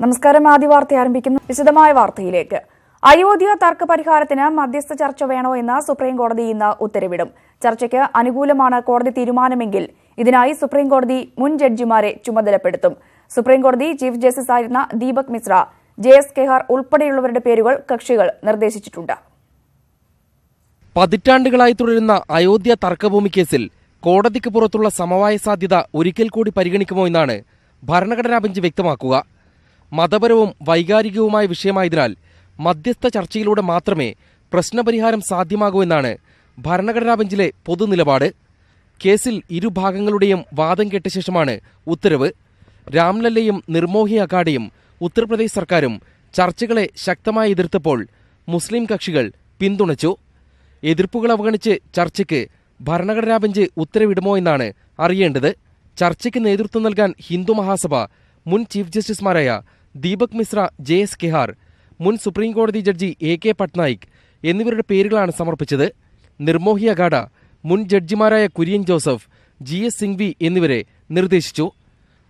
നമസ്കാരം. ആദ്യ വാർത്ത ആരംഭിക്കുന്നു. വിശദമായ വാർത്തയിലേക്ക്. അയോധ്യ തർക്ക പരിഹാരത്തിന് മധ്യസ്ഥ ചർച്ച വേണോ എന്ന് സുപ്രീംകോടതി ഇന്ന് ഉത്തരവിടും. ചർച്ചയ്ക്ക് അനുകൂലമാണ് കോടതി തീരുമാനമെങ്കിൽ ഇതിനായി സുപ്രീംകോടതി മുൻ ജഡ്ജിമാരെ ചുമതലപ്പെടുത്തും. സുപ്രീംകോടതി ചീഫ് ജസ്റ്റിസ് ആയിരുന്ന ദീപക് മിശ്ര, JS കെഹാർ ഉൾപ്പെടെയുള്ളവരുടെ പേരുകൾ കക്ഷികൾ നിർദ്ദേശിച്ചിട്ടുണ്ട്. പതിറ്റാണ്ടുകളായി തുടരുന്ന അയോധ്യ തർക്കഭൂമി കേസിൽ കോടതിക്ക് പുറത്തുള്ള സമവായ സാധ്യത ഒരിക്കൽ കൂടി പരിഗണിക്കുമോ എന്നാണ് ഭരണഘടനാ ബെഞ്ച് വ്യക്തമാക്കുക. മതപരവും വൈകാരികവുമായ വിഷയമായതിനാൽ മധ്യസ്ഥ ചർച്ചയിലൂടെ മാത്രമേ പ്രശ്നപരിഹാരം സാധ്യമാകൂ എന്നാണ് ഭരണഘടനാ ബെഞ്ചിലെ പൊതുനിലപാട്. കേസിൽ ഇരുഭാഗങ്ങളുടെയും വാദം കേട്ട ശേഷമാണ് ഉത്തരവ്. രാംലല്ലയും നിർമോഹി അഖാഡയും ഉത്തർപ്രദേശ് സർക്കാരും ചർച്ചകളെ ശക്തമായി എതിർത്തപ്പോൾ മുസ്ലിം കക്ഷികൾ പിന്തുണച്ചു. എതിർപ്പുകൾ അവഗണിച്ച് ചർച്ചയ്ക്ക് ഭരണഘടനാ ബെഞ്ച് ഉത്തരവിടുമോ എന്നാണ് അറിയേണ്ടത്. ചർച്ചയ്ക്ക് നേതൃത്വം നൽകാൻ ഹിന്ദു മഹാസഭ മുൻ ചീഫ് ജസ്റ്റിസുമാരായ ദീപക് മിശ്ര, JS കെഹാർ, മുൻ സുപ്രീംകോടതി ജഡ്ജി AK പട്നായിക് എന്നിവരുടെ പേരുകളാണ് സമർപ്പിച്ചത്. നിർമോഹി അഖാഡ മുൻ ജഡ്ജിമാരായ കുര്യൻ ജോസഫ്, GS സിംഗ്വി എന്നിവരെ നിർദ്ദേശിച്ചു.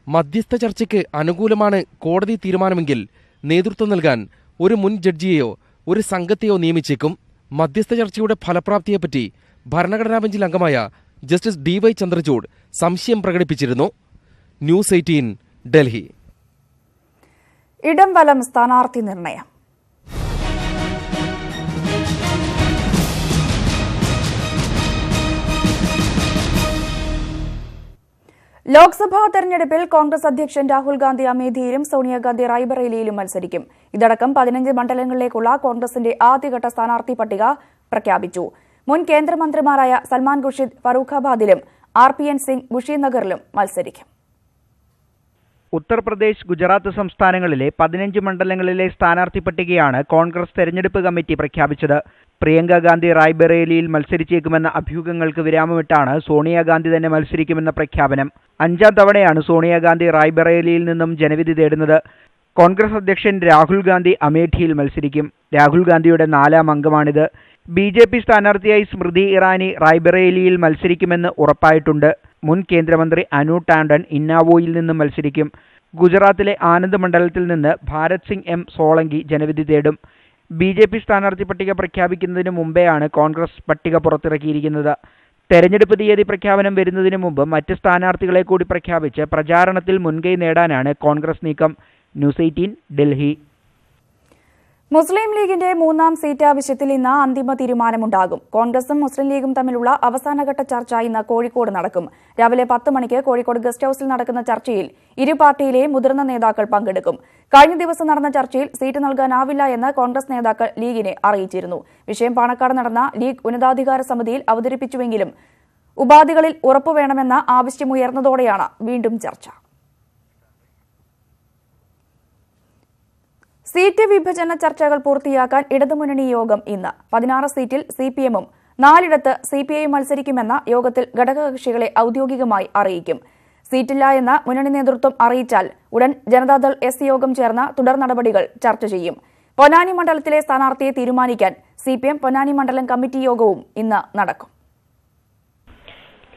മധ്യസ്ഥ ചർച്ചയ്ക്ക് അനുകൂലമാണ് കോടതി തീരുമാനമെങ്കിൽ നേതൃത്വം നൽകാൻ ഒരു മുൻ ജഡ്ജിയെയോ ഒരു സംഘത്തെയോ നിയമിച്ചേക്കും. മധ്യസ്ഥ ചർച്ചയുടെ ഫലപ്രാപ്തിയെപ്പറ്റി ഭരണഘടനാ ബെഞ്ചിൽ അംഗമായ ജസ്റ്റിസ് DY ചന്ദ്രചൂഡ് സംശയം പ്രകടിപ്പിച്ചിരുന്നു. ന്യൂസ് 18 ഡൽഹി. ഇടം വലം സ്ഥാനാർത്ഥി നിർണയം. ലോക്സഭാ തെരഞ്ഞെടുപ്പിൽ കോൺഗ്രസ് അധ്യക്ഷൻ രാഹുൽ ഗാന്ധി അമേഠിയിലും സോണിയാഗാന്ധി റായ്ബറേലിയിലും മത്സരിക്കും. ഇതടക്കം 15 മണ്ഡലങ്ങളിലേക്കുള്ള കോൺഗ്രസിന്റെ ആദ്യഘട്ട സ്ഥാനാർത്ഥി പട്ടിക പ്രഖ്യാപിച്ചു. മുൻ കേന്ദ്രമന്ത്രിമാരായ സൽമാൻ ഖുർഷിദ് ഫറൂഖാബാദിലും RPN സിംഗ് കുശിനഗറിലും മത്സരിക്കും. ഉത്തർപ്രദേശ്, ഗുജറാത്ത് സംസ്ഥാനങ്ങളിലെ 15 മണ്ഡലങ്ങളിലെ സ്ഥാനാർത്ഥി പട്ടികയാണ് കോൺഗ്രസ് തെരഞ്ഞെടുപ്പ് കമ്മിറ്റി പ്രഖ്യാപിച്ചത്. പ്രിയങ്ക ഗാന്ധി റായ്ബറേലിയിൽ മത്സരിച്ചേക്കുമെന്ന അഭ്യൂഹങ്ങൾക്ക് വിരാമമിട്ടാണ് സോണിയാഗാന്ധി തന്നെ മത്സരിക്കുമെന്ന പ്രഖ്യാപനം. 5ാം തവണയാണ് സോണിയാഗാന്ധി റായ്ബറേലിയിൽ നിന്നും ജനവിധി തേടുന്നത്. കോൺഗ്രസ് അധ്യക്ഷൻ രാഹുൽ ഗാന്ധി അമേഠിയിൽ മത്സരിക്കും. രാഹുൽ ഗാന്ധിയുടെ 4ാം അംഗമാണിത്. BJP സ്ഥാനാർത്ഥിയായി സ്മൃതി ഇറാനി റായ്ബറേലിയിൽ മത്സരിക്കുമെന്ന് ഉറപ്പായിട്ടുണ്ട്. മുൻ കേന്ദ്രമന്ത്രി അനു ടാണ്ടൻ ഇന്നാവോയിൽ നിന്നും മത്സരിക്കും. ഗുജറാത്തിലെ ആനന്ദ് മണ്ഡലത്തിൽ നിന്ന് ഭാരത് സിംഗ് M സോളങ്കി ജനവിധി തേടും. BJP സ്ഥാനാർത്ഥി പട്ടിക പ്രഖ്യാപിക്കുന്നതിന് മുമ്പെയാണ് കോൺഗ്രസ് പട്ടിക പുറത്തിറക്കിയിരിക്കുന്നത്. തെരഞ്ഞെടുപ്പ് തീയതി പ്രഖ്യാപനം വരുന്നതിന് മുമ്പ് മറ്റ് സ്ഥാനാർത്ഥികളെ കൂടി പ്രഖ്യാപിച്ച് പ്രചാരണത്തിൽ മുൻകൈ നേടാനാണ് കോൺഗ്രസ് നീക്കം. ന്യൂസ് 18 ഡൽഹി. മുസ്ലിം ലീഗിന്റെ 3ാം സീറ്റ് ആവശ്യത്തിൽ ഇന്ന് അന്തിമ തീരുമാനമുണ്ടാകും. കോൺഗ്രസും മുസ്ലിം ലീഗും തമ്മിലുള്ള അവസാനഘട്ട ചർച്ച ഇന്ന് കോഴിക്കോട് നടക്കും. രാവിലെ 10 മണിക്ക് കോഴിക്കോട് ഗസ്റ്റ് ഹൌസിൽ നടക്കുന്ന ചർച്ചയിൽ ഇരു പാർട്ടിയിലെയും മുതിർന്ന നേതാക്കൾ പങ്കെടുക്കും. കഴിഞ്ഞ ദിവസം നടന്ന ചർച്ചയിൽ സീറ്റ് നൽകാനാവില്ല എന്ന് കോൺഗ്രസ് നേതാക്കൾ ലീഗിനെ അറിയിച്ചിരുന്നു. വിഷയം പാണക്കാട് നടന്ന ലീഗ് ഉന്നതാധികാര സമിതിയിൽ അവതരിപ്പിച്ചുവെങ്കിലും ഉപാധികളിൽ ഉറപ്പുവേണമെന്ന ആവശ്യമുയർന്നതോടെയാണ് വീണ്ടും ചർച്ച. സീറ്റ് വിഭജന ചർച്ചകൾ പൂർത്തിയാക്കാൻ ഇടതുമുന്നണി യോഗം ഇന്ന്. 16 സീറ്റിൽ CPM-ഉം 4ഇടത്ത് CPI-യും മത്സരിക്കുമെന്ന യോഗത്തിൽ ഘടകകക്ഷികളെ ഔദ്യോഗികമായി അറിയിക്കും. സീറ്റില്ല എന്ന് മുന്നണി നേതൃത്വം അറിയിച്ചാൽ ഉടൻ ജനതാദൾ S യോഗം ചേർന്ന് തുടർ നടപടികൾ ചർച്ച ചെയ്യും. പൊന്നാനി മണ്ഡലത്തിലെ സ്ഥാനാർത്ഥിയെ തീരുമാനിക്കാൻ CPM പൊന്നാനി മണ്ഡലം കമ്മിറ്റി യോഗവും ഇന്ന് നടക്കും.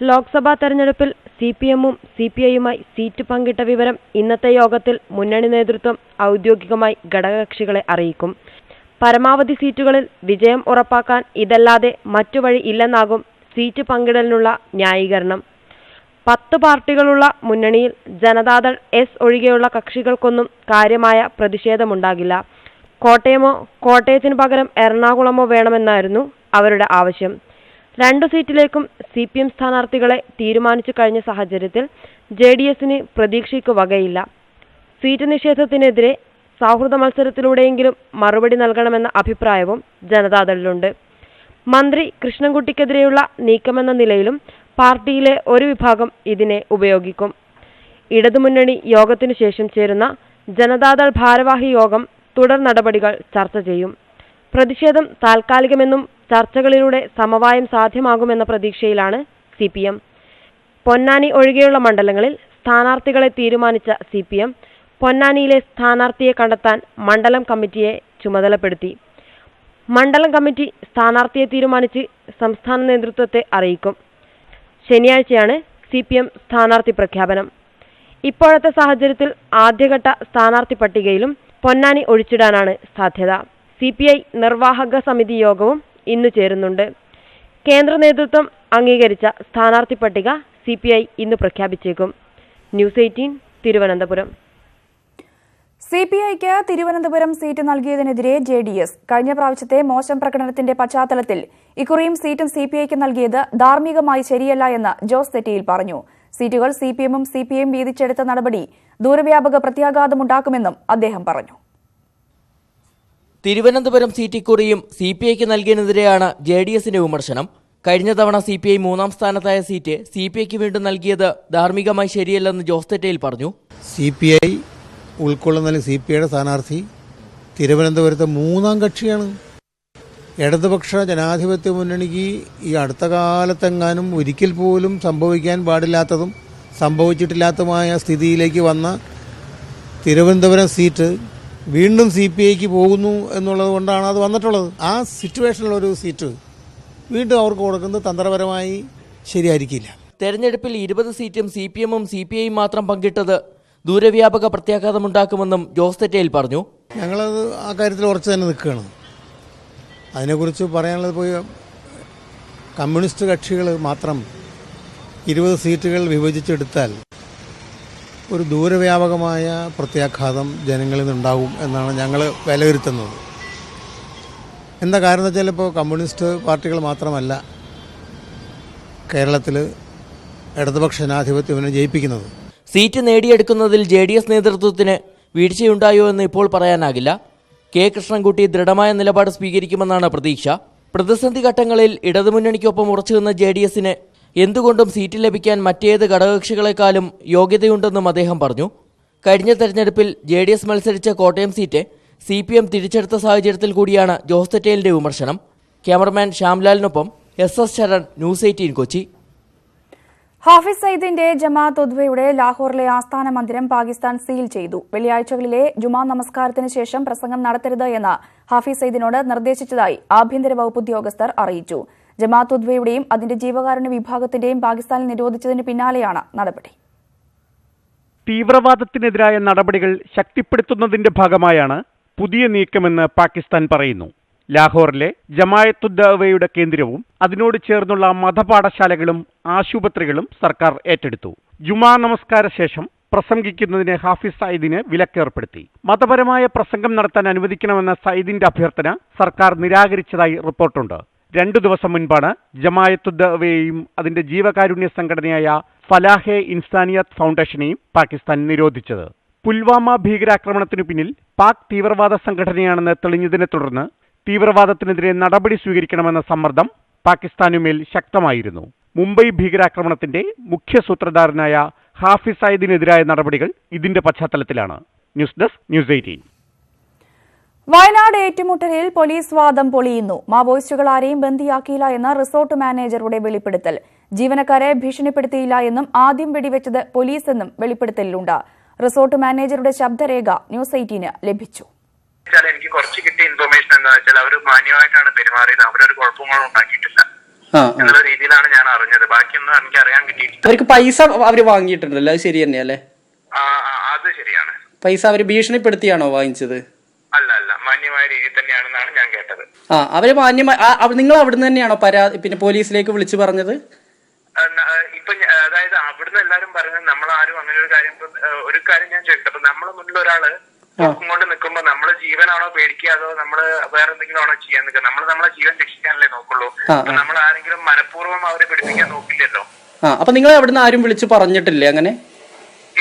ലോക്സഭാ തെരഞ്ഞെടുപ്പിൽ CPM-ഉം CPI-യുമായി സീറ്റ് പങ്കിട്ട വിവരം ഇന്നത്തെ യോഗത്തിൽ മുന്നണി നേതൃത്വം ഔദ്യോഗികമായി ഘടകകക്ഷികളെ അറിയിക്കും. പരമാവധി സീറ്റുകളിൽ വിജയം ഉറപ്പാക്കാൻ ഇതല്ലാതെ മറ്റു വഴി ഇല്ലെന്നാകും സീറ്റ് പങ്കിടലിനുള്ള ന്യായീകരണം. 10 പാർട്ടികളുള്ള മുന്നണിയിൽ ജനതാദൾ S ഒഴികെയുള്ള കക്ഷികൾക്കൊന്നും കാര്യമായ പ്രതിഷേധമുണ്ടാകില്ല. കോട്ടയമോ കോട്ടയത്തിനു പകരം എറണാകുളമോ വേണമെന്നായിരുന്നു അവരുടെ ആവശ്യം. 2 സീറ്റിലേക്കും CPM സ്ഥാനാർത്ഥികളെ തീരുമാനിച്ചു കഴിഞ്ഞ സാഹചര്യത്തിൽ JDS-ന് പ്രതീക്ഷയ്ക്ക് വകയില്ല. സീറ്റ് നിഷേധത്തിനെതിരെ സൗഹൃദ മത്സരത്തിലൂടെയെങ്കിലും മറുപടി നൽകണമെന്ന അഭിപ്രായവും ജനതാദളിലുണ്ട്. മന്ത്രി കൃഷ്ണൻകുട്ടിക്കെതിരെയുള്ള നീക്കമെന്ന നിലയിലും പാർട്ടിയിലെ ഒരു വിഭാഗം ഇതിനെ ഉപയോഗിക്കും. ഇടതുമുന്നണി യോഗത്തിനു ശേഷം ചേരുന്ന ജനതാദൾ ഭാരവാഹി യോഗം തുടർ നടപടികൾ ചർച്ച ചെയ്യും. പ്രതിഷേധം താൽക്കാലികമെന്നും ചർച്ചകളിലൂടെ സമവായം സാധ്യമാകുമെന്ന പ്രതീക്ഷയിലാണ് CPM. പൊന്നാനി ഒഴികെയുള്ള മണ്ഡലങ്ങളിൽ സ്ഥാനാർത്ഥികളെ തീരുമാനിച്ച CPM പൊന്നാനിയിലെ സ്ഥാനാർത്ഥിയെ കണ്ടെത്താൻ മണ്ഡലം കമ്മിറ്റിയെ ചുമതലപ്പെടുത്തി. മണ്ഡലം കമ്മിറ്റി സ്ഥാനാർത്ഥിയെ തീരുമാനിച്ച് സംസ്ഥാന നേതൃത്വത്തെ അറിയിക്കും. ശനിയാഴ്ചയാണ് CPM സ്ഥാനാർത്ഥി പ്രഖ്യാപനം. ഇപ്പോഴത്തെ സാഹചര്യത്തിൽ ആദ്യഘട്ട സ്ഥാനാർത്ഥി പട്ടികയിലും പൊന്നാനി ഒഴിച്ചിടാനാണ് സാധ്യത. CPI നിർവാഹക സമിതി യോഗവും ഇന്ന് ചേരുന്നുണ്ട്. കേന്ദ്ര നേതൃത്വം അംഗീകരിച്ച സ്ഥാനാർത്ഥി പട്ടിക CPI ഇന്ന് പ്രഖ്യാപിച്ചേക്കും. ന്യൂസ് 18 തിരുവനന്തപുരം. CPIക്ക് തിരുവനന്തപുരം സീറ്റ് നൽകിയതിനെതിരെ JDS കഴിഞ്ഞ പ്രാവശ്യത്തെ മോശം പ്രകടനത്തിന്റെ പശ്ചാത്തലത്തിൽ ഇക്കുറിയും സീറ്റും CPIക്ക് നൽകിയത് ധാർമ്മികമായി ശരിയല്ല എന്ന് ജോസ് തെറ്റിയിൽ പറഞ്ഞു. സീറ്റുകൾ CPMും CPIയും വീതിച്ചെടുത്ത നടപടി ദൂരവ്യാപക പ്രത്യാഘാതമുണ്ടാക്കുമെന്നും അദ്ദേഹം പറഞ്ഞു. തിരുവനന്തപുരം സീറ്റ് ഇക്കുറിയും CPIക്ക് നൽകിയതിനെതിരെയാണ് JDSന്റെ വിമർശനം. കഴിഞ്ഞ തവണ CPI 3ാം സ്ഥാനത്തായ സീറ്റ് CPIക്ക് വീണ്ടും നൽകിയത് ധാർമ്മികമായി ശരിയല്ലെന്ന് ജോസ് തെറ്റയിൽ പറഞ്ഞു. CPI ഉൾക്കൊള്ളുന്ന CPIയുടെ സ്ഥാനാർത്ഥി തിരുവനന്തപുരത്തെ 3ാം കക്ഷിയാണ്. ഇടതുപക്ഷ ജനാധിപത്യ മുന്നണിക്ക് ഈ അടുത്ത കാലത്തെങ്ങാനും ഒരിക്കൽ പോലും സംഭവിക്കാൻ പാടില്ലാത്തതും സംഭവിച്ചിട്ടില്ലാത്തതുമായ സ്ഥിതിയിലേക്ക് വന്ന തിരുവനന്തപുരം സീറ്റ് വീണ്ടും CPIക്ക് പോകുന്നു എന്നുള്ളത് കൊണ്ടാണ് അത് വന്നിട്ടുള്ളത്. ആ സിറ്റുവേഷനിലൊരു സീറ്റ് വീണ്ടും അവർക്ക് കൊടുക്കുന്നത് തന്ത്രപരമായി ശരിയായിരിക്കില്ല. തെരഞ്ഞെടുപ്പിൽ 20 സീറ്റും CPMും CPIയും മാത്രം പങ്കിട്ടത് ദൂരവ്യാപക പ്രത്യാഘാതമുണ്ടാക്കുമെന്നും ജോസ് തെറ്റയിൽ പറഞ്ഞു. ഞങ്ങളത് ആ കാര്യത്തിൽ ഉറച്ചു തന്നെ നിൽക്കുകയാണ്. അതിനെക്കുറിച്ച് പറയാനുള്ളത് പോയി കമ്മ്യൂണിസ്റ്റ് കക്ഷികൾ മാത്രം 20 സീറ്റുകൾ വിഭജിച്ചെടുത്താൽ ഒരു ദൂരവ്യാപകമായ പ്രത്യാഘാതം ജനങ്ങളിൽ നിന്നുണ്ടാവും എന്നാണ് ഞങ്ങൾ വിലയിരുത്തുന്നത്. എന്താ കാരണം എന്ന് വെച്ചാൽ ഇപ്പോൾ കമ്മ്യൂണിസ്റ്റ് പാർട്ടികൾ മാത്രമല്ല കേരളത്തിൽ ഇടതുപക്ഷ ജനാധിപത്യം മുന്നണി ജയിപ്പിക്കുന്നത്. സീറ്റ് നേടിയെടുക്കുന്നതിൽ JDS നേതൃത്വത്തിന് വീഴ്ചയുണ്ടായോ എന്ന് ഇപ്പോൾ പറയാനാകില്ല. K. കൃഷ്ണൻകുട്ടി ദൃഢമായ നിലപാട് സ്വീകരിക്കുമെന്നാണ് പ്രതീക്ഷ. പ്രതിസന്ധി ഘട്ടങ്ങളിൽ ഇടതുമുന്നണിക്കൊപ്പം ഉറച്ചുനിന്ന JDSന് എന്തുകൊണ്ടും സീറ്റ് ലഭിക്കാൻ മറ്റേത് ഘടകകക്ഷികളെക്കാളും യോഗ്യതയുണ്ടെന്നും അദ്ദേഹം പറഞ്ഞു. കഴിഞ്ഞ തെരഞ്ഞെടുപ്പിൽ JDS മത്സരിച്ച കോട്ടയം സീറ്റ് CPM തിരിച്ചെടുത്ത സാഹചര്യത്തിൽ കൂടിയാണ് ജോസ് തെറ്റേലിന്റെ വിമർശനം. ക്യാമറമാൻ ശ്യാംലാലിനൊപ്പം SS ശരൺ, ന്യൂസ് 18 കൊച്ചി. ഹാഫിസ് സയ്യിദിന്റെ ജമാഅത്ത് ഉദ്വയുടെ ലാഹോറിലെ ആസ്ഥാന മന്ദിരം പാകിസ്ഥാൻ സീൽ ചെയ്തു. വെള്ളിയാഴ്ചകളിലെ ജുമാ നമസ്കാരത്തിന് ശേഷം പ്രസംഗം നടത്തരുത് എന്ന് ഹാഫിസ് സയ്യിദിനോട് നിർദ്ദേശിച്ചതായി ആഭ്യന്തര വകുപ്പ് ഉദ്യോഗസ്ഥർ അറിയിച്ചു. ജമാഅത്ത് ഉദ്വയുടെയും അതിന്റെ ജീവകാരുണ്യ വിഭാഗത്തിന്റെയും പാകിസ്ഥാനിൽ നിരോധിച്ചതിന് പിന്നാലെയാണ് നടപടി. തീവ്രവാദത്തിനെതിരായ നടപടികൾ ശക്തിപ്പെടുത്തുന്നതിന്റെ ഭാഗമായാണ് പുതിയ നീക്കമെന്ന് പാകിസ്ഥാൻ പറയുന്നു. ലാഹോറിലെ ജമാഅത്തുദ്ദഅവയുടെ കേന്ദ്രവും അതിനോട് ചേർന്നുള്ള മതപാഠശാലകളും ആശുപത്രികളും സർക്കാർ ഏറ്റെടുത്തു. ജുമാ നമസ്കാര ശേഷം പ്രസംഗിക്കുന്നതിന് ഹാഫിസ് സയ്യിദിന് വിലക്കേർപ്പെടുത്തി. മതപരമായ പ്രസംഗം നടത്താൻ അനുവദിക്കണമെന്ന സയ്യിദിന്റെ അഭ്യർത്ഥന സർക്കാർ നിരാകരിച്ചതായി റിപ്പോർട്ടുണ്ട്. 2 ദിവസം മുൻപാണ് ജമാഅത്തുദ്ദഅവയെയും അതിന്റെ ജീവകാരുണ്യ സംഘടനയായ ഫലാഹെ ഇൻസാനിയത്ത് ഫൗണ്ടേഷനെയും പാകിസ്ഥാൻ നിരോധിച്ചത്. പുൽവാമ ഭീകരാക്രമണത്തിനു പിന്നിൽ പാക് തീവ്രവാദ സംഘടനയാണെന്ന് തെളിഞ്ഞതിനെ തുടർന്ന് തീവ്രവാദത്തിനെതിരെ നടപടി സ്വീകരിക്കണമെന്ന സമ്മർദ്ദം പാകിസ്ഥാനുമേൽ ശക്തമായിരുന്നു. മുംബൈ ഭീകരാക്രമണത്തിന്റെ മുഖ്യ സൂത്രധാരനായ ഹാഫിസ് സയ്യിദിനെതിരായ നടപടികൾ ഇതിന്റെ പശ്ചാത്തലത്തിലാണ്. News desk, news 18. വയനാട് ഏറ്റുമുട്ടലിൽ പോലീസ് വാദം പൊളിയുന്നു. മാവോയിസ്റ്റുകൾ ആരെയും ബന്ദിയാക്കിയില്ല എന്ന റിസോർട്ട് മാനേജറുടെ വെളിപ്പെടുത്തൽ. ജീവനക്കാരെ ഭീഷണിപ്പെടുത്തിയില്ല എന്നും ആദ്യം വെടിവെച്ചത് പോലീസെന്നും വെളിപ്പെടുത്തലിലുണ്ട്. റിസോർട്ട് മാനേജറുടെ ശബ്ദരേഖ ന്യൂസ് 18 ലഭിച്ചു. എനിക്ക് കുറച്ച് കിട്ടിയ ഇൻഫർമേഷൻ എന്താ വെച്ചാൽ അവർ മാന്യമായിട്ടാണ് പെരുമാറിയത്. അവരൊരു കുഴപ്പങ്ങളും ഉണ്ടാക്കിയിട്ടില്ല എന്നുള്ള രീതിയിലാണ് ഞാൻ അറിഞ്ഞത്. ബാക്കിയൊന്നും എനിക്ക് അറിയാൻ കിട്ടിയിട്ടില്ല. അവർക്ക് പൈസ അവര് വാങ്ങിയിട്ടുണ്ടല്ലോ, അത് ശരി തന്നെയല്ലേ? അത് ശരിയാണ്. പൈസ അവര് ഭീഷണിപ്പെടുത്തിയാണോ വാങ്ങിച്ചത്? അല്ല, മാന്യമായ രീതിയിൽ തന്നെയാണെന്നാണ് ഞാൻ കേട്ടത്. അവര് മാന്യമായി. നിങ്ങൾ അവിടുന്ന് തന്നെയാണോ പിന്നെ പോലീസിലേക്ക് വിളിച്ചു പറഞ്ഞത്? ഇപ്പൊ അതായത് അവിടുന്ന് എല്ലാരും പറയുന്നത് നമ്മളാരും അങ്ങനെ ഒരു കാര്യം ഞാൻ ചോദിക്കട്ടെ. അപ്പൊ നമ്മളെ മുന്നിൽ ഒരാള് കൊണ്ട് നിൽക്കുമ്പോ നമ്മള് ജീവനാണോ പേടിക്കുക, അതോ നമ്മള് വേറെ എന്തെങ്കിലും ആണോ ചെയ്യാൻ നിൽക്കുക? നമ്മളെ ജീവൻ രക്ഷിക്കാനല്ലേ നോക്കുള്ളൂ. നമ്മൾ ആരെങ്കിലും മനഃപൂർവ്വം അവരെ പിടിപ്പിക്കാൻ നോക്കില്ലല്ലോ. അപ്പൊ നിങ്ങൾ അവിടുന്ന് ആരും വിളിച്ചു പറഞ്ഞിട്ടില്ലേ? അങ്ങനെ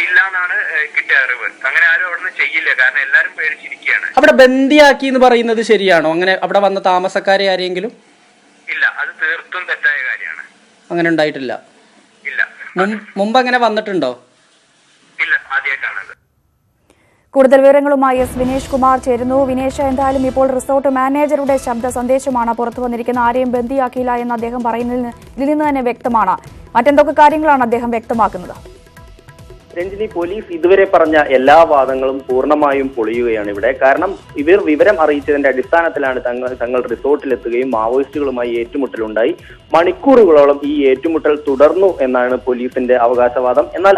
ഇല്ലാന്നാണ് കിട്ടിയ അറിവ്. അങ്ങനെ ആരും അവിടുന്ന് ചെയ്യില്ല, കാരണം എല്ലാരും പേടിച്ചിരിക്കുകയാണ്. അവിടെ ബന്ദിയാക്കി എന്ന് പറയുന്നത് ശരിയാണോ? അങ്ങനെ അവിടെ വന്ന താമസക്കാരെ ആരെങ്കിലും? ഇല്ല, അത് തീർത്തും തെറ്റായ കാര്യമാണ്. അങ്ങനെ ഉണ്ടായിട്ടില്ല. ഇല്ല. മുമ്പ് അങ്ങനെ വന്നിട്ടുണ്ടോ? ഇല്ല, ആദ്യമായിട്ടാണത്. കൂടുതൽ വിവരങ്ങളുമായി എസ് വിനേഷ് കുമാർ ചേരുന്നു. വിനേഷ്, എന്തായാലും ഇപ്പോൾ റിസോർട്ട് മാനേജറുടെ ശബ്ദ സന്ദേശമാണ് പുറത്തു വന്നിരിക്കുന്നത്. ആരെയും ബന്ദിയാക്കിയില്ല എന്ന് അദ്ദേഹം പറയുന്നതിൽ ഇതിൽ നിന്ന് തന്നെ വ്യക്തമാണ്. മറ്റെന്തൊക്കെ കാര്യങ്ങളാണ് അദ്ദേഹം വ്യക്തമാക്കുന്നത്? രഞ്ജിനി, പോലീസ് ഇതുവരെ പറഞ്ഞ എല്ലാ വാദങ്ങളും പൂർണ്ണമായും പൊളിയുകയാണ് ഇവിടെ. കാരണം ഇവർ വിവരം അറിയിച്ചതിന്റെ അടിസ്ഥാനത്തിലാണ് തങ്ങൾ റിസോർട്ടിലെത്തുകയും മാവോയിസ്റ്റുകളുമായി ഏറ്റുമുട്ടലുണ്ടായി. മണിക്കൂറുകളോളം ഈ ഏറ്റുമുട്ടൽ തുടർന്നു എന്നാണ് പോലീസിന്റെ അവകാശവാദം. എന്നാൽ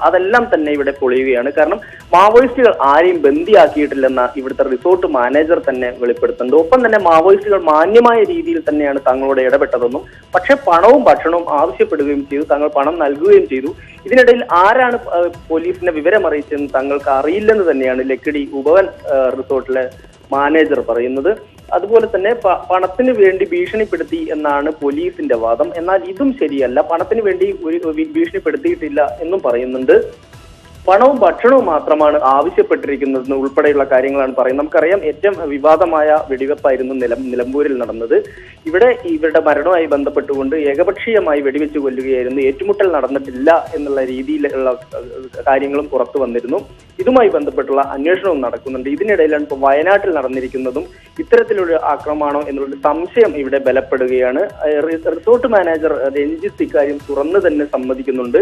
അതെല്ലാം തന്നെ ഇവിടെ പൊളിയുകയാണ്. കാരണം മാവോയിസ്റ്റുകൾ ആരെയും ബന്ദിയാക്കിയിട്ടില്ലെന്ന ഇവിടുത്തെ റിസോർട്ട് മാനേജർ തന്നെ വെളിപ്പെടുത്തുന്നുണ്ട്. ഒപ്പം തന്നെ മാവോയിസ്റ്റുകൾ മാന്യമായ രീതിയിൽ തന്നെയാണ് തങ്ങളോട് ഇടപെട്ടതെന്നും പക്ഷെ പണവും ഭക്ഷണവും ആവശ്യപ്പെടുകയും ചെയ്തു. തങ്ങൾ പണം നൽകുകയും ചെയ്തു. ഇതിനിടയിൽ ആരാണ് പോലീസിനെ വിവരം അറിയിച്ചെന്ന് തങ്ങൾക്ക് അറിയില്ലെന്ന് തന്നെയാണ് ലക്കിടി ഉപവൻ റിസോർട്ടിലെ മാനേജർ പറയുന്നത്. അതുപോലെ തന്നെ പണത്തിന് വേണ്ടി ഭീഷണിപ്പെടുത്തി എന്നാണ് പോലീസിന്റെ വാദം. എന്നാൽ ഇതും ശരിയല്ല. പണത്തിന് വേണ്ടി ഭീഷണിപ്പെടുത്തിയിട്ടില്ല എന്നും പറയുന്നുണ്ട്. പണവും ഭക്ഷണവും മാത്രമാണ് ആവശ്യപ്പെട്ടിരിക്കുന്നതെന്ന് ഉൾപ്പെടെയുള്ള കാര്യങ്ങളാണ് പറയുന്നത്. നമുക്കറിയാം, ഏറ്റവും വിവാദമായ വെടിവെപ്പായിരുന്നു നിലമ്പൂരിൽ നടന്നത്. ഇവിടെ ഇവരുടെ മരണവുമായി ബന്ധപ്പെട്ടുകൊണ്ട് ഏകപക്ഷീയമായി വെടിവെച്ച് കൊല്ലുകയായിരുന്നു. ഏറ്റുമുട്ടൽ നടന്നിട്ടില്ല എന്നുള്ള രീതിയിലുള്ള കാര്യങ്ങളും പുറത്തു വന്നിരുന്നു. ഇതുമായി ബന്ധപ്പെട്ടുള്ള അന്വേഷണവും നടക്കുന്നുണ്ട്. ഇതിനിടയിലാണ് ഇപ്പോൾ വയനാട്ടിൽ നടന്നിരിക്കുന്നതും ഇത്തരത്തിലൊരു ആക്രമണമാണോ എന്നുള്ള സംശയം ഇവിടെ ബലപ്പെടുകയാണ്. റിസോർട്ട് മാനേജർ രഞ്ജിത്ത് ഇക്കാര്യം തുറന്നു തന്നെ സമ്മതിക്കുന്നുണ്ട്.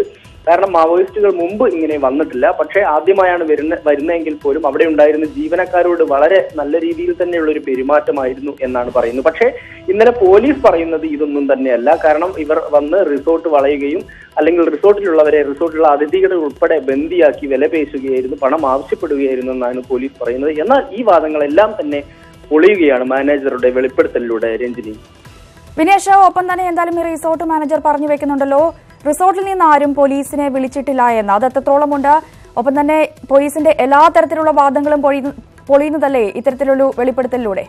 കാരണം മാവോയിസ്റ്റുകൾ മുമ്പ് ഇങ്ങനെ വന്നിട്ടില്ല. പക്ഷേ ആദ്യമായാണ് വരുന്നതെങ്കിൽ പോലും അവിടെ ഉണ്ടായിരുന്ന ജീവനക്കാരോട് വളരെ നല്ല രീതിയിൽ തന്നെയുള്ള ഒരു പെരുമാറ്റമായിരുന്നു എന്നാണ് പറയുന്നത്. പക്ഷേ ഇന്നലെ പോലീസ് പറയുന്നത് ഇതൊന്നും തന്നെയല്ല. കാരണം ഇവർ വന്ന് റിസോർട്ട് വളയുകയും അല്ലെങ്കിൽ റിസോർട്ടിലുള്ള അതിഥികളെ ഉൾപ്പെടെ ബന്ദിയാക്കി വിലപേശുകയായിരുന്നു, പണം ആവശ്യപ്പെടുകയായിരുന്നു എന്നാണ് പോലീസ് പറയുന്നത്. എന്നാൽ ഈ വാദങ്ങളെല്ലാം തന്നെ പൊളിയുകയാണ് മാനേജറുടെ വെളിപ്പെടുത്തലിലൂടെ. രഞ്ജിനി, വിനേഷ്, ഒപ്പം തന്നെ എന്തായാലും ഈ റിസോർട്ട് മാനേജർ പറഞ്ഞു വെക്കുന്നുണ്ടല്ലോ, റിസോർട്ടിൽ നിന്ന് ആരും പോലീസിനെ വിളിച്ചിട്ടില്ല എന്ന്. അത് എത്രത്തോളമുണ്ട്? ഒപ്പം തന്നെ പോലീസിന്റെ എല്ലാ തരത്തിലുള്ള വാദങ്ങളും പൊളിയുന്നതല്ലേ ഇത്തരത്തിലുള്ള വെളിപ്പെടുത്തലിലൂടെ?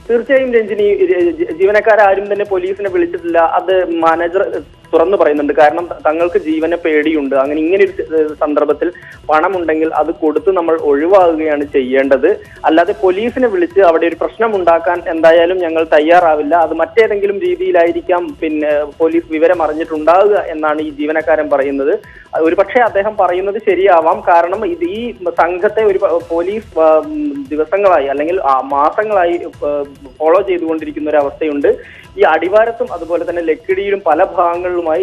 തീർച്ചയായും രഞ്ജിനി, ജീവനക്കാരും തന്നെ പോലീസിനെ വിളിച്ചിട്ടില്ല. അത് മാനേജർ തുറന്നു പറയുന്നുണ്ട്. കാരണം തങ്ങൾക്ക് ജീവനെ പേടിയുണ്ട്. ഇങ്ങനെ ഒരു സന്ദർഭത്തിൽ പണമുണ്ടെങ്കിൽ അത് കൊടുത്ത് നമ്മൾ ഒഴിവാകുകയാണ് ചെയ്യേണ്ടത്. അല്ലാതെ പോലീസിനെ വിളിച്ച് അവിടെ ഒരു പ്രശ്നം ഉണ്ടാക്കാൻ എന്തായാലും ഞങ്ങൾ തയ്യാറാവില്ല. അത് മറ്റേതെങ്കിലും രീതിയിലായിരിക്കാം പോലീസ് വിവരം അറിഞ്ഞിട്ടുണ്ടാവുക എന്നാണ് ഈ ജീവനക്കാരൻ പറയുന്നത്. ഒരു പക്ഷേ അദ്ദേഹം പറയുന്നത് ശരിയാവാം. കാരണം ഈ സംഘത്തെ ഒരു പോലീസ് ദിവസങ്ങളായി അല്ലെങ്കിൽ മാസങ്ങളായി ഫോളോ ചെയ്തുകൊണ്ടിരിക്കുന്ന ഒരു അവസ്ഥയുണ്ട്. ഈ അടിവാരത്തും അതുപോലെ തന്നെ ലക്കിടിയിലും പല ഭാഗങ്ങളിലുമായി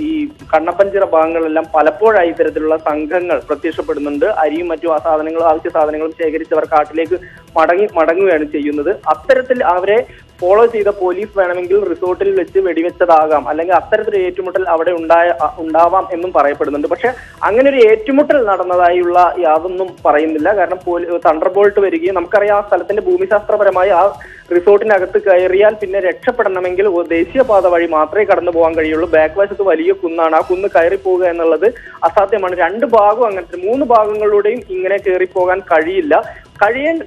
ഈ കണ്ണപ്പഞ്ചിറ ഭാഗങ്ങളിലെല്ലാം പലപ്പോഴായി ഇത്തരത്തിലുള്ള സംഘങ്ങൾ പ്രത്യക്ഷപ്പെടുന്നുണ്ട്. അരിയും മറ്റു ആവശ്യ സാധനങ്ങളും ശേഖരിച്ചവർ കാട്ടിലേക്ക് മടങ്ങുകയാണ് ചെയ്യുന്നത്. അത്തരത്തിൽ അവരെ ഫോളോ ചെയ്ത പോലീസ് വേണമെങ്കിൽ റിസോർട്ടിൽ വെച്ച് വെടിവെച്ചതാകാം, അല്ലെങ്കിൽ അത്തരത്തിലൊരു ഏറ്റുമുട്ടൽ അവിടെ ഉണ്ടാവാം എന്നും പറയപ്പെടുന്നുണ്ട്. പക്ഷെ അങ്ങനെ ഒരു ഏറ്റുമുട്ടൽ നടന്നതായുള്ള യാതൊന്നും പറയുന്നില്ല. കാരണം തണ്ടർബോൾട്ട് വരികയും നമുക്കറിയാം, ആ സ്ഥലത്തിന്റെ ഭൂമിശാസ്ത്രപരമായി ആ റിസോർട്ടിനകത്ത് കയറിയാൽ പിന്നെ രക്ഷപ്പെടണമെങ്കിൽ ദേശീയപാത വഴി മാത്രമേ കടന്നു പോകാൻ കഴിയുള്ളൂ. ബാക്ക് വശത്ത് വലിയ കുന്നാണ്. ആ കുന്ന് കയറി പോവുക എന്നുള്ളത് അസാധ്യമാണ്. 2 ഭാഗവും അങ്ങനത്തെ 3 ഭാഗങ്ങളിലൂടെയും ഇങ്ങനെ കയറിപ്പോകാൻ കഴിയില്ല.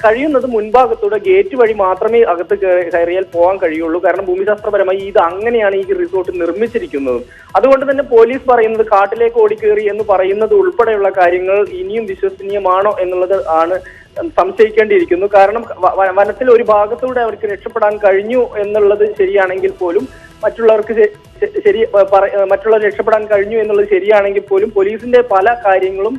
കഴിയുന്നത് മുൻഭാഗത്തൂടെ ഗേറ്റ് വഴി മാത്രമേ അകത്ത് കയറിയാൽ പോകാൻ കഴിയുള്ളൂ. കാരണം ഭൂമിശാസ്ത്രപരമായി ഇത് അങ്ങനെയാണ് ഈ റിസോർട്ട് നിർമ്മിച്ചിരിക്കുന്നത്. അതുകൊണ്ട് തന്നെ പോലീസ് പറയുന്നത് കാട്ടിലേക്ക് ഓടിക്കേറി എന്ന് പറയുന്നത് ഉൾപ്പെടെയുള്ള കാര്യങ്ങൾ ഇനിയും വിശ്വസനീയമാണോ എന്നുള്ളത് ആണ് സംശയിക്കേണ്ടിയിരിക്കുന്നു. കാരണം വനത്തിൽ ഒരു ഭാഗത്തൂടെ അവർക്ക് രക്ഷപ്പെടാൻ കഴിഞ്ഞു എന്നുള്ളത് ശരിയാണെങ്കിൽ പോലും മറ്റുള്ളവർ രക്ഷപ്പെടാൻ കഴിഞ്ഞു എന്നുള്ളത് ശരിയാണെങ്കിൽ പോലും പോലീസിന്റെ പല കാര്യങ്ങളും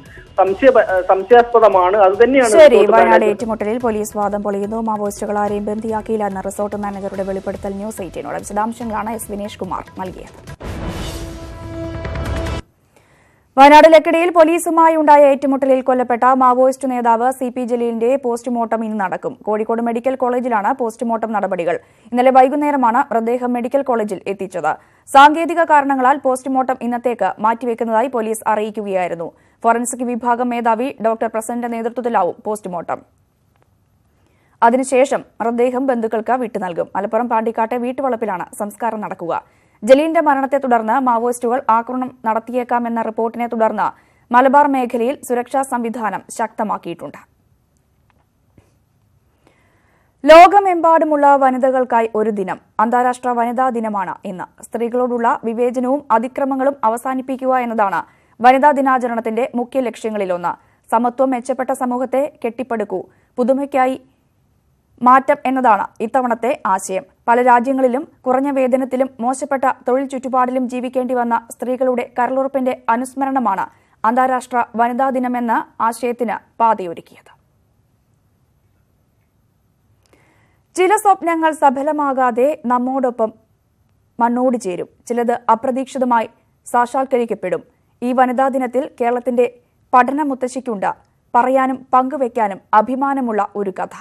സംശയാസ്പദമാണ്. അത് തന്നെയാണ്. ശരി, വയനാട് ഏറ്റുമുട്ടലിൽ പോലീസ് വാദം പൊളിയുന്നു. മാവോയിസ്റ്റുകൾ ആരെയും ബന്ദിയാക്കിയില്ല എന്ന റിസോർട്ട് മാനേജറുടെ വെളിപ്പെടുത്തൽ ന്യൂസ് 18 വിശദാംശങ്ങളാണ് എസ് വിനേഷ് കുമാർ നൽകിയത്. വയനാട് ലക്കിടിയിൽ പോലീസുമായി ഉണ്ടായ ഏറ്റുമുട്ടലിൽ കൊല്ലപ്പെട്ട മാവോയിസ്റ്റ് നേതാവ് CP ജലീലിന്റെ പോസ്റ്റ്മോർട്ടം ഇന്ന് നടക്കും. കോഴിക്കോട് മെഡിക്കൽ കോളേജിലാണ് പോസ്റ്റ്മോർട്ടം നടപടികൾ. ഇന്നലെ വൈകുന്നേരമാണ് മൃതദേഹം മെഡിക്കൽ കോളേജിൽ എത്തിച്ചത്. സാങ്കേതിക കാരണങ്ങളാൽ പോസ്റ്റ്മോർട്ടം ഇന്നത്തേക്ക് മാറ്റിവെക്കുന്നതായി പോലീസ് അറിയിക്കുകയായിരുന്നു. ഫോറൻസിക് വിഭാഗം മേധാവി ഡോക്ടർ പ്രസന്നന്റെ നേതൃത്വത്തിലാവും പോസ്റ്റ്മോർട്ടം. അതിനുശേഷം മൃതദേഹം ബന്ധുക്കൾക്ക് വിട്ടു നൽകും. മലപ്പുറം പാണ്ടിക്കാട്ടെ വീട്ടുവളപ്പിലാണ് സംസ്കാരം നടക്കുക. ജലീലിന്റെ മരണത്തെ തുടർന്ന് മാവോയിസ്റ്റുകൾ ആക്രമണം നടത്തിയേക്കാമെന്ന റിപ്പോർട്ടിനെ തുടർന്ന് മലബാർ മേഖലയിൽ സുരക്ഷാ സംവിധാനം ശക്തമാക്കിയിട്ടുണ്ട്. ലോകമെമ്പാടുമുള്ള വനിതകൾക്കായി ഒരു ദിനം, അന്താരാഷ്ട്ര വനിതാ ദിനമാണ് ഇന്ന്. സ്ത്രീകളോടുള്ള വിവേചനവും അതിക്രമങ്ങളും അവസാനിപ്പിക്കുക എന്നതാണ് വനിതാ ദിനാചരണത്തിന്റെ മുഖ്യ ലക്ഷ്യങ്ങളിലൊന്ന്. സമത്വം, മെച്ചപ്പെട്ട സമൂഹത്തെ കെട്ടിപ്പടുക്കൂ, പുതുമയ്ക്കായി മാറ്റം എന്നതാണ് ഇത്തവണത്തെ ആശയം. പല രാജ്യങ്ങളിലും കുറഞ്ഞ വേതനത്തിലും മോശപ്പെട്ട തൊഴിൽ ചുറ്റുപാടിലും ജീവിക്കേണ്ടി വന്ന സ്ത്രീകളുടെ കരളുറപ്പിന്റെ അനുസ്മരണമാണ് അന്താരാഷ്ട്ര വനിതാ ദിനമെന്ന ആശയത്തിന് പാതയൊരുക്കിയത്. ചില സ്വപ്നങ്ങൾ സഫലമാകാതെ നമ്മോടൊപ്പം മണ്ണോട് ചേരും. ചിലത് അപ്രതീക്ഷിതമായി സാക്ഷാത്കരിക്കപ്പെടും. ഈ വനിതാ ദിനത്തിൽ കേരളത്തിന്റെ പഠന മുത്തശ്ശിക്കുണ്ട് പറയാനും പങ്കുവെക്കാനും അഭിമാനമുള്ള ഒരു കഥ.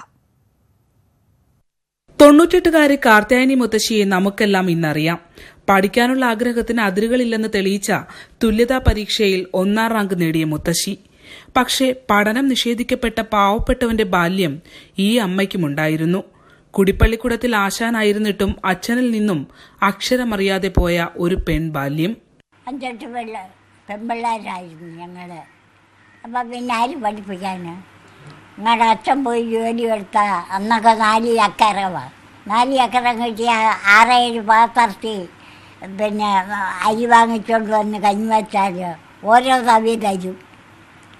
98-കാരി കാർത്യായനി മുത്തശ്ശിയെ നമുക്കെല്ലാം ഇന്നറിയാം. പഠിക്കാനുള്ള ആഗ്രഹത്തിന് അതിരുകളില്ലെന്ന് തെളിയിച്ച തുല്യതാ പരീക്ഷയിൽ 1ാം റാങ്ക് നേടിയ മുത്തശ്ശി. പക്ഷേ പഠനം നിഷേധിക്കപ്പെട്ട പാവപ്പെട്ടവന്റെ ബാല്യം ഈ അമ്മയ്ക്കുമുണ്ടായിരുന്നു. കുടിപ്പള്ളിക്കുടത്തിൽ ആശാനായിരുന്നിട്ടും അച്ഛനിൽ നിന്നും അക്ഷരമറിയാതെ പോയ ഒരു പെൺബാല്യം. 5-8 പെൺപിള്ളേരായിരുന്നു ഞങ്ങള്. അപ്പം പിന്നെ ആര് പഠിപ്പിക്കാന്? ഞങ്ങളുടെ അച്ഛൻ പോയി ജോലി എടുത്താൽ അന്നൊക്കെ 4 ഏക്കറവാണ്. 4 ഏക്കറ കിട്ടിയ 6-7 പാത്രത്തി പിന്നെ അരി വാങ്ങിച്ചുകൊണ്ട് വന്ന് കഞ്ഞി വെച്ചാൽ ഓരോ തവി തരും.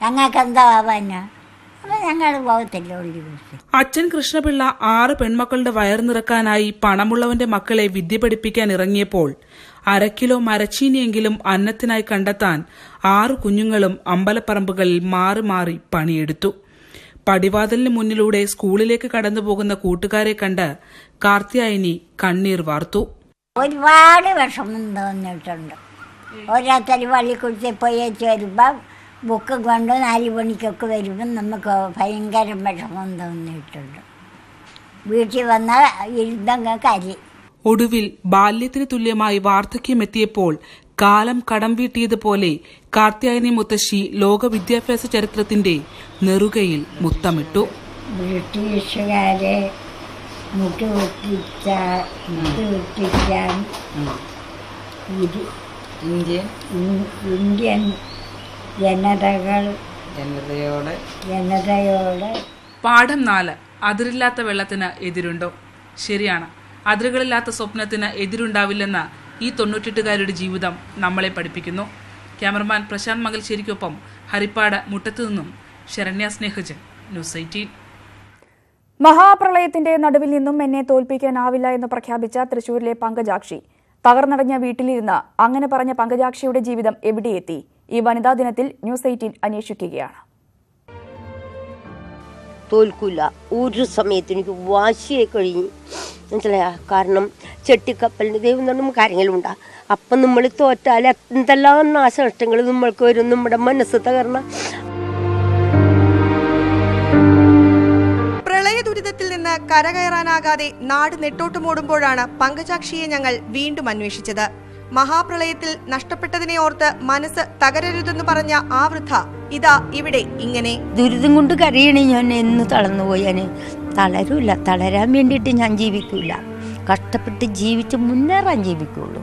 ഞങ്ങൾക്ക് എന്താ ആവാന്? അപ്പം ഞങ്ങൾ പോകത്തില്ല ഉള്ളി. അച്ഛൻ കൃഷ്ണപിള്ള 6 പെൺമക്കളുടെ വയർ നിറക്കാനായി പണമുള്ളവന്റെ മക്കളെ വിദ്യ പഠിപ്പിക്കാൻ ഇറങ്ങിയപ്പോൾ 1/2 കിലോ മരച്ചീനിയെങ്കിലും അന്നത്തിനായി കണ്ടെത്താൻ 6 കുഞ്ഞുങ്ങളും അമ്പലപ്പറമ്പുകളിൽ മാറി മാറി പണിയെടുത്തു. പടിവാതിലിന് മുന്നിലൂടെ സ്കൂളിലേക്ക് കടന്നുപോകുന്ന കൂട്ടുകാരെ കണ്ട് കാർത്യായനി കണ്ണീർ വാർത്തു. ഒരുപാട് വിഷമം തോന്നിയിട്ടുണ്ട്. ഓരോരുത്തർ പള്ളിക്കുടിച്ച് പോയി വരുമ്പം ബുക്ക് കൊണ്ട് 4 മണിക്കൊക്കെ വരുമ്പം നമുക്ക് ഭയങ്കര വിഷമം തോന്നിയിട്ടുണ്ട്. വീട്ടിൽ വന്നാൽ ഇരുന്നങ്ങ് കരി. ഒടുവിൽ ബാല്യത്തിന് തുല്യമായി വാർദ്ധക്യമെത്തിയപ്പോൾ കാലം കടം വീട്ടിയതുപോലെ കാർത്യായനി മുത്തശ്ശി ലോക വിദ്യാഭ്യാസ ചരിത്രത്തിന്റെ നെറുകയിൽ മുത്തമിട്ടു. ബ്രിട്ടീഷുകാരെ മുട്ടുകുത്തിക്കാൻ ഇന്ത്യൻ ജനതയോട്. പാഠം 4. അതിരില്ലാത്ത വെള്ളത്തിന് എതിരുണ്ടോ? ശരിയാണ്, അതിരുകളില്ലാത്ത സ്വപ്നത്തിന് എതിരുണ്ടാവില്ലെന്ന ഈ 98-കാരുടെ ജീവിതം നമ്മളെ പഠിപ്പിക്കുന്നു. ക്യാമറമാൻ പ്രശാന്ത് മംഗൽശ്ശേരിക്കൊപ്പം ഹരിപ്പാട് മുട്ടത്തു നിന്നും ശരണ്യ സ്നേഹജൻ, ന്യൂസ് 18. മഹാപ്രളയത്തിന്റെ നടുവിൽ നിന്നും എന്നെ തോൽപ്പിക്കാനാവില്ല എന്ന് പ്രഖ്യാപിച്ച തൃശൂരിലെ പങ്കജാക്ഷി. തകർന്നടഞ്ഞ വീട്ടിലിരുന്ന് അങ്ങനെ പറഞ്ഞ പങ്കജാക്ഷിയുടെ ജീവിതം എവിടെയെത്തി? ഈ വനിതാ ദിനത്തിൽ ന്യൂസ് 18 അന്വേഷിക്കുകയാണ്. തോൽക്കില്ല, ഒരു സമയത്ത് എനിക്ക് വാശിയായി കഴിഞ്ഞു. മനസ്സിലായ? കാരണം ചെട്ടിക്കപ്പലിൻ്റെ ദൈവം തന്നെ കാര്യങ്ങളും ഉണ്ടാ. അപ്പം നമ്മൾ തോറ്റാൽ എന്തെല്ലാം നാശനഷ്ടങ്ങൾ നമ്മൾക്ക് വരും. നമ്മുടെ മനസ്സ് തകർന്ന പ്രളയ ദുരിതത്തിൽ നിന്ന് കരകയറാനാകാതെ നാട് നെട്ടോട്ടുമോടുമ്പോഴാണ് പങ്കജാക്ഷിയെ ഞങ്ങൾ വീണ്ടും അന്വേഷിച്ചത്. മഹാപ്രളയത്തിൽ നഷ്ടപ്പെട്ടതിനെ ഓർത്ത് മനസ്സ് തകരരുതെന്ന് പറഞ്ഞ ആ വൃദ്ധ ഇതാ ഇവിടെ ഇങ്ങനെ. ദുരിതം കൊണ്ട് കരയണേ ഞാൻ എന്ന് തളർന്നുപോയി. ഞാൻ തളരൂല. തളരാൻ വേണ്ടിയിട്ട് ഞാൻ ജീവിക്കില്ല. കഷ്ടപ്പെട്ട് ജീവിച്ച് മുന്നേറാൻ ജീവിക്കുള്ളൂ.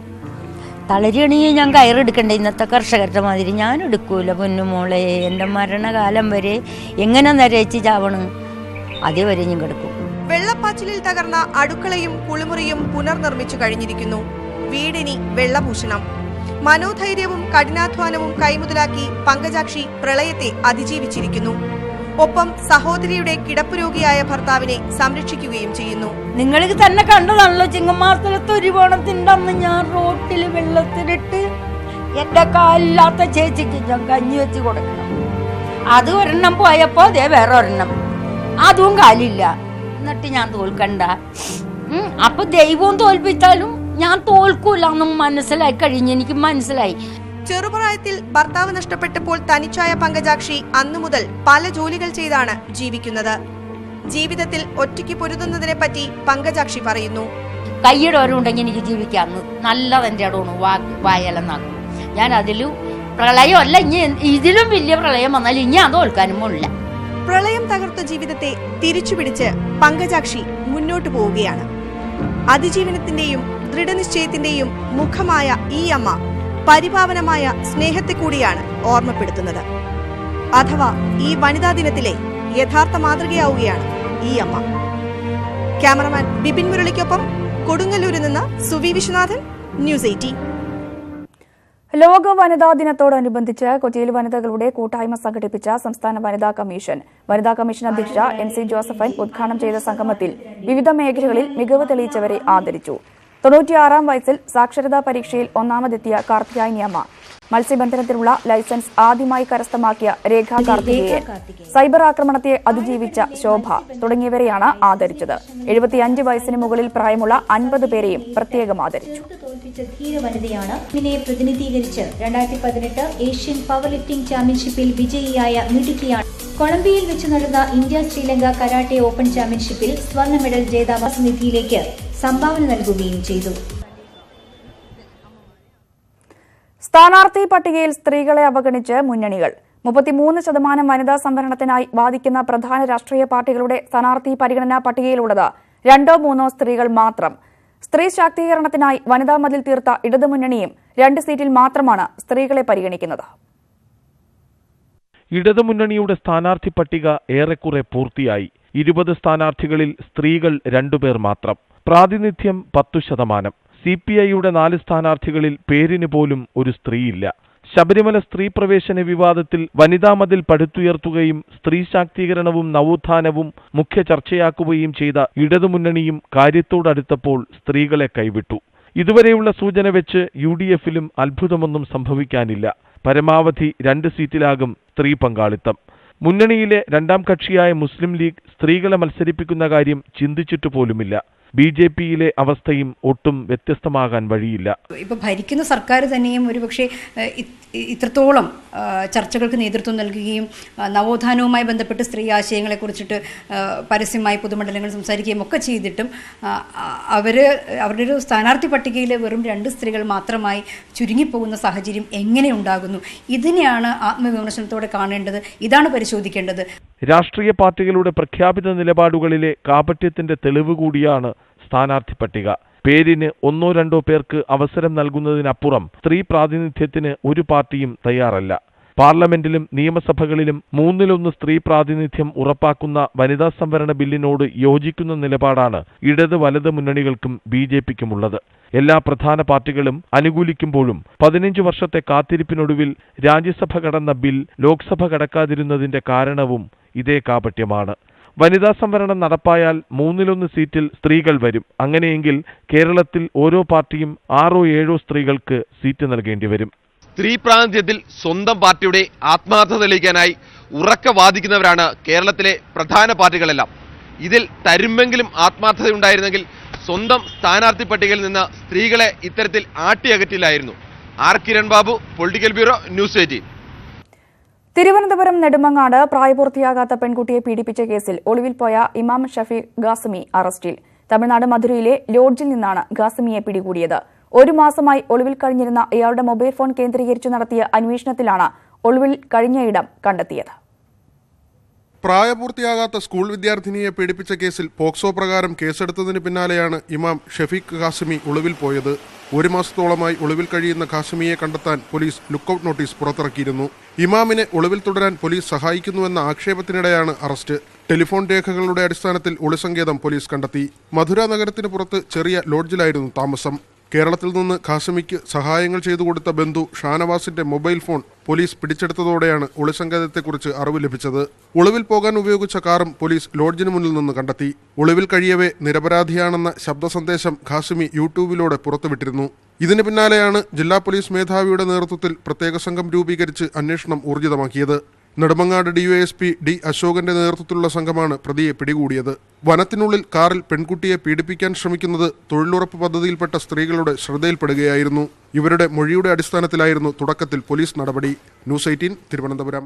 തളരുകയാണെങ്കിൽ ഞാൻ കയറെടുക്കണ്ടേ? ഇന്നത്തെ കർഷകരുടെ മാതിരി ഞാൻ എടുക്കൂല. പൊന്നുമോളെ, എൻ്റെ മരണകാലം വരെ എങ്ങനെ നരയിച്ച് ചാവണം അതേവരെ ഞാൻ കിടക്കും. വെള്ളപ്പാച്ചിലിൽ തകർന്ന അടുക്കളയും കുളിമുറിയും പുനർനിർമ്മിച്ചു കഴിഞ്ഞിരിക്കുന്നു. വീടിനി വെള്ളഭൂഷണം. മനോധൈര്യവും കഠിനാധ്വാനവും കൈമുതലാക്കി പങ്കജാക്ഷി പ്രളയത്തെ അതിജീവിച്ചിരിക്കുന്നു. ഒപ്പം സഹോദരിയുടെ കിടപ്പുരോഗിയായ ഭർത്താവിനെ സംരക്ഷിക്കുകയും ചെയ്യുന്നു. നിങ്ങൾക്ക് തന്നെ കണ്ടതാണല്ലോ, ചിങ്ങമാസത്തിലത്തെ ഒരു ഓണത്തിൻ്റെ അന്ന് ഞാൻ റോട്ടിൽ വെള്ളത്തിലിട്ട് എൻ്റെ കാലില്ലാത്ത ചേച്ചിക്ക് ഞാൻ കഞ്ഞി വെച്ച് കൊടുക്കണം. അത് ഒരെണ്ണം പോയപ്പോ അതേ വേറെ ഒരെണ്ണം, അതും കാലില്ല. എന്നിട്ട് ഞാൻ തോൽക്കണ്ട. അപ്പൊ ദൈവവും തോൽപ്പിച്ചാലും ഞാൻ തോൽക്കൂല എന്നും മനസ്സിലായി കഴിഞ്ഞ്. എനിക്ക് മനസ്സിലായി. ചെറുപ്രായത്തിൽ ഭർത്താവ് നഷ്ടപ്പെട്ടപ്പോൾ തനിച്ചായ പങ്കജാക്ഷി അന്നു മുതൽ പല ജോലികൾ ചെയ്താണ് ജീവിക്കുന്നത്. ജീവിതത്തിൽ ഒറ്റയ്ക്ക് പൊരുതുന്നതിനെ പറ്റി പങ്കജാക്ഷി പറയുന്നു. കൈയിടോരുണ്ടെങ്കിൽ എനിക്ക് ജീവിക്കാന്ന് നല്ലതെന്റെ ഇടമാണ് വായലെന്നാക്കും ഞാൻ. അതിലും പ്രളയമല്ല, ഇനി ഇതിലും വലിയ പ്രളയം വന്നാൽ ഇനി അത് തോൽക്കാനുമില്ല. പ്രളയം തകർത്ത ജീവിതത്തെ തിരിച്ചുപിടിച്ച് പങ്കജാക്ഷി മുന്നോട്ടു പോവുകയാണ്. അതിജീവനത്തിന്റെയും ദൃഢനിശ്ചയത്തിന്റെയും മുഖമായ ഈ അമ്മ പരിപാവനമായ സ്നേഹത്തെ കൂടിയാണ് ഓർമ്മപ്പെടുത്തുന്നത്. അഥവാ ഈ വനിതാ ദിനത്തിലെ യഥാർത്ഥ മാതൃകയാവുകയാണ് ഈ അമ്മ. ക്യാമറമാൻ ബിപിൻ മുരളിക്കൊപ്പം കൊടുങ്ങല്ലൂരിൽ നിന്ന് സുവി വിശ്വനാഥൻ, ന്യൂസ് 18. ലോക വനിതാ ദിനത്തോടനുബന്ധിച്ച് കൊച്ചിയിൽ വനിതകളുടെ കൂട്ടായ്മ സംഘടിപ്പിച്ച സംസ്ഥാന വനിതാ കമ്മീഷൻ. വനിതാ കമ്മീഷൻ അധ്യക്ഷ NC ജോസഫൈൻ ഉദ്ഘാടനം ചെയ്ത സംഗമത്തിൽ വിവിധ മേഖലകളിൽ മികവ് തെളിയിച്ചവരെ ആദരിച്ചു. 96-ാം വയസ്സിൽ സാക്ഷരതാ പരീക്ഷയിൽ ഒന്നാമതെത്തിയ കാർത്തിയായനിയമ്മ. മത്സ്യബന്ധനത്തിനുള്ള ലൈസൻസ് ആദ്യമായി കരസ്ഥമാക്കിയ രേഖ കാർത്തികേയൻ, സൈബർ ആക്രമണത്തെ അതിജീവിച്ച ശോഭ തുടങ്ങിയവരെയാണ് ആദരിച്ചത്. 75 വയസ്സിന് മുകളിൽ പ്രായമുള്ള 50 പേരെയും പ്രത്യേകം ആദരിച്ചു. ധീരവനിതയാണ്. ഇതിനെ പ്രതിനിധീകരിച്ച് 2018 ഏഷ്യൻ പവർ ലിഫ്റ്റിംഗ് ചാമ്പ്യൻഷിപ്പിൽ വിജയിയായ മിടുക്കിയാണ്. കൊളംബിയയിൽ വെച്ച് നടന്ന ഇന്ത്യ ശ്രീലങ്ക കരാട്ടെ ഓപ്പൺ ചാമ്പ്യൻഷിപ്പിൽ സ്വർണ്ണ മെഡൽ ജേതാവ് നിധിയിലേക്ക് സംഭാവന നൽകുകയും ചെയ്തു. സ്ഥാനാർത്ഥി പട്ടികയിൽ സ്ത്രീകളെ അവഗണിച്ച് മുന്നണികൾ. 33% വനിതാ സംവരണത്തിനായി വാദിക്കുന്ന പ്രധാന രാഷ്ട്രീയ പാർട്ടികളുടെ സ്ഥാനാർത്ഥി പരിഗണനാ പട്ടികയിലുള്ളത് 2-3 സ്ത്രീകൾ മാത്രം. സ്ത്രീ ശാക്തീകരണത്തിനായി വനിതാ മതിൽ തീർത്ത ഇടതുമുന്നണിയും 2 സീറ്റിൽ മാത്രമാണ് സ്ത്രീകളെ പരിഗണിക്കുന്നത്. ഇടതുമുന്നണിയുടെ സ്ഥാനാർത്ഥി പട്ടിക ഏറെക്കുറെ പൂർത്തിയായി. 20 സ്ഥാനാർത്ഥികളിൽ സ്ത്രീകൾ 2 പേർ മാത്രം. പ്രാതിനിധ്യം 10%. CPIയുടെ 4 സ്ഥാനാർത്ഥികളിൽ പേരിന് പോലും ഒരു സ്ത്രീയില്ല. ശബരിമല സ്ത്രീ പ്രവേശന വിവാദത്തിൽ വനിതാ മതിൽ പടുത്തുയർത്തുകയും സ്ത്രീ ശാക്തീകരണവും നവോത്ഥാനവും മുഖ്യ ചർച്ചയാക്കുകയും ചെയ്ത ഇടതുമുന്നണിയും കാര്യത്തോടടുത്തപ്പോൾ സ്ത്രീകളെ കൈവിട്ടു. ഇതുവരെയുള്ള സൂചന വെച്ച് UDFലും അത്ഭുതമൊന്നും സംഭവിക്കാനില്ല. പരമാവധി 2 സീറ്റിലാകും സ്ത്രീ പങ്കാളിത്തം. മുന്നണിയിലെ 2ാം കക്ഷിയായ മുസ്ലിം ലീഗ് സ്ത്രീകളെ മത്സരിപ്പിക്കുന്ന കാര്യം ചിന്തിച്ചിട്ടു പോലുമില്ല. BJPയിലെ അവസ്ഥയും ഒട്ടും വ്യത്യസ്തമാകാൻ വഴിയില്ല. ഇപ്പോൾ ഭരിക്കുന്ന സർക്കാർ തന്നെയും ഒരുപക്ഷെ ഇത്രത്തോളം ചർച്ചകൾക്ക് നേതൃത്വം നൽകുകയും നവോത്ഥാനവുമായി ബന്ധപ്പെട്ട് സ്ത്രീ ആശയങ്ങളെക്കുറിച്ചിട്ട് പരസ്യമായി പൊതുമണ്ഡലങ്ങൾ സംസാരിക്കുകയും ഒക്കെ ചെയ്തിട്ടും അവരുടെ ഒരു സ്ഥാനാർത്ഥി പട്ടികയിൽ വെറും 2 സ്ത്രീകൾ മാത്രമായി ചുരുങ്ങിപ്പോകുന്ന സാഹചര്യം എങ്ങനെ ഉണ്ടാകുന്നു? ഇതിനെയാണ് ആത്മവിമർശനത്തോടെ കാണേണ്ടത്. ഇതാണ് പരിശോധിക്കേണ്ടത്. രാഷ്ട്രീയ പാർട്ടികളുടെ പ്രഖ്യാപിത നിലപാടുകളിലെ കാപട്യത്തിന്റെ തെളിവ് കൂടിയാണ് സ്ഥാനാർത്ഥി പട്ടിക. പേരിന് 1-2 പേർക്ക് അവസരം നൽകുന്നതിനപ്പുറം സ്ത്രീ പ്രാതിനിധ്യത്തിന് ഒരു പാർട്ടിയും തയ്യാറല്ല. പാർലമെന്റിലും നിയമസഭകളിലും 3-1 സ്ത്രീ പ്രാതിനിധ്യം ഉറപ്പാക്കുന്ന വനിതാ സംവരണ ബില്ലിനോട് യോജിക്കുന്ന നിലപാടാണ് ഇടത് വലത് മുന്നണികൾക്കും BJPക്കുമുള്ളത്. എല്ലാ പ്രധാന പാർട്ടികളും അനുകൂലിക്കുമ്പോഴും 15 വർഷത്തെ കാത്തിരിപ്പിനൊടുവിൽ രാജ്യസഭ കടന്ന ബിൽ ലോക്സഭ കടക്കാതിരുന്നതിന്റെ കാരണവും ഇതേ കാപട്യമാണ്. വനിതാ സംവരണം നടപ്പായാൽ 3-1 സീറ്റിൽ സ്ത്രീകൾ വരും. അങ്ങനെയെങ്കിൽ കേരളത്തിൽ ഓരോ പാർട്ടിയും 6-7 സ്ത്രീകൾക്ക് സീറ്റ് നൽകേണ്ടി വരും. സ്ത്രീ പ്രാതിനിധ്യത്തിൽ സ്വന്തം പാർട്ടിയുടെ ആത്മാർത്ഥത തെളിയിക്കാനായി ഉറക്കെ വാദിക്കുന്നവരാണ് കേരളത്തിലെ പ്രധാന പാർട്ടികളെല്ലാം. ഇതിൽ തരുമെങ്കിലും ആത്മാർത്ഥതയുണ്ടായിരുന്നെങ്കിൽ സ്വന്തം സ്ഥാനാർത്ഥി പട്ടികയിൽ നിന്ന് സ്ത്രീകളെ ഇത്തരത്തിൽ ആട്ടിയകറ്റില്ലായിരുന്നു. R Kiran Babu, political bureau, news 18. Thiruvananthapuram Nedumangad പ്രായപൂർത്തിയാകാത്ത പെൺകുട്ടിയെ പീഡിപ്പിച്ച കേസിൽ ഒളിവിൽ പോയ ഇമാം ഷഫീഖ് ഖാസിമി അറസ്റ്റിൽ. തമിഴ്നാട് മധുരയിലെ ലോഡ്ജിൽ നിന്നാണ് ഖാസിമിയെ പിടികൂടിയത്. 1 മാസമായി ഒളിവിൽ കഴിഞ്ഞിരുന്ന ഇയാളുടെ മൊബൈൽ ഫോൺ കേന്ദ്രീകരിച്ചു നടത്തിയ അന്വേഷണത്തിലാണ് ഒളിവിൽ കഴിഞ്ഞ ഇടം കണ്ടെത്തിയത്. പ്രായപൂർത്തിയാകാത്ത സ്കൂൾ വിദ്യാർത്ഥിനിയെ പീഡിപ്പിച്ച കേസിൽ പോക്സോ പ്രകാരം കേസെടുത്തതിന് പിന്നാലെയാണ് ഇമാം ഷഫീഖ് ഖാസിമി ഒളിവിൽ പോയത്. 1 മാസത്തോളമായി ഒളിവിൽ കഴിയുന്ന ഖാസിമിയെ കണ്ടെത്താൻ പോലീസ് ലുക്കൌട്ട് നോട്ടീസ് പുറത്തിറക്കിയിരുന്നു. ഇമാമിനെ ഒളിവിൽ തുടരാൻ പോലീസ് സഹായിക്കുന്നുവെന്ന ആക്ഷേപത്തിനിടെയാണ് അറസ്റ്റ്. ടെലിഫോൺ രേഖകളുടെ അടിസ്ഥാനത്തിൽ ഒളിസങ്കേതം പോലീസ് കണ്ടെത്തി. മധുര നഗരത്തിന് പുറത്ത് ചെറിയ ലോഡ്ജിലായിരുന്നു താമസം. കേരളത്തിൽ നിന്ന് ഖാസിമിക്ക് സഹായങ്ങൾ ചെയ്തു കൊടുത്ത ബന്ധു ഷാനവാസിന്റെ മൊബൈൽ ഫോൺ പോലീസ് പിടിച്ചെടുത്തതോടെയാണ് ഒളിസങ്കേതത്തെക്കുറിച്ച് അറിവ് ലഭിച്ചത്. ഒളിവിൽ പോകാൻ ഉപയോഗിച്ച കാറും പോലീസ് ലോഡ്ജിന് മുന്നിൽ നിന്ന് കണ്ടെത്തി. ഒളിവിൽ കഴിയവേ നിരപരാധിയാണെന്ന ശബ്ദ സന്ദേശം ഖാസിമി യൂട്യൂബിലൂടെ പുറത്തുവിട്ടിരുന്നു. ഇതിന് പിന്നാലെയാണ് ജില്ലാ പോലീസ് മേധാവിയുടെ നേതൃത്വത്തിൽ പ്രത്യേക സംഘം രൂപീകരിച്ച് അന്വേഷണം ഊർജിതമാക്കിയത്. നെടുമങ്ങാട് DYSP D അശോകന്റെ നേതൃത്വത്തിലുള്ള സംഘമാണ് പ്രതിയെ പിടികൂടിയത്. വനത്തിനുള്ളിൽ കാറിൽ പെൺകുട്ടിയെ പീഡിപ്പിക്കാൻ ശ്രമിക്കുന്നത് തൊഴിലുറപ്പ് പദ്ധതിയിൽപ്പെട്ട സ്ത്രീകളുടെ ശ്രദ്ധയിൽപ്പെടുകയായിരുന്നു. ഇവരുടെ മൊഴിയുടെ അടിസ്ഥാനത്തിലായിരുന്നു തുടക്കത്തിൽ പോലീസ് നടപടി. ന്യൂസ് 18 തിരുവനന്തപുരം.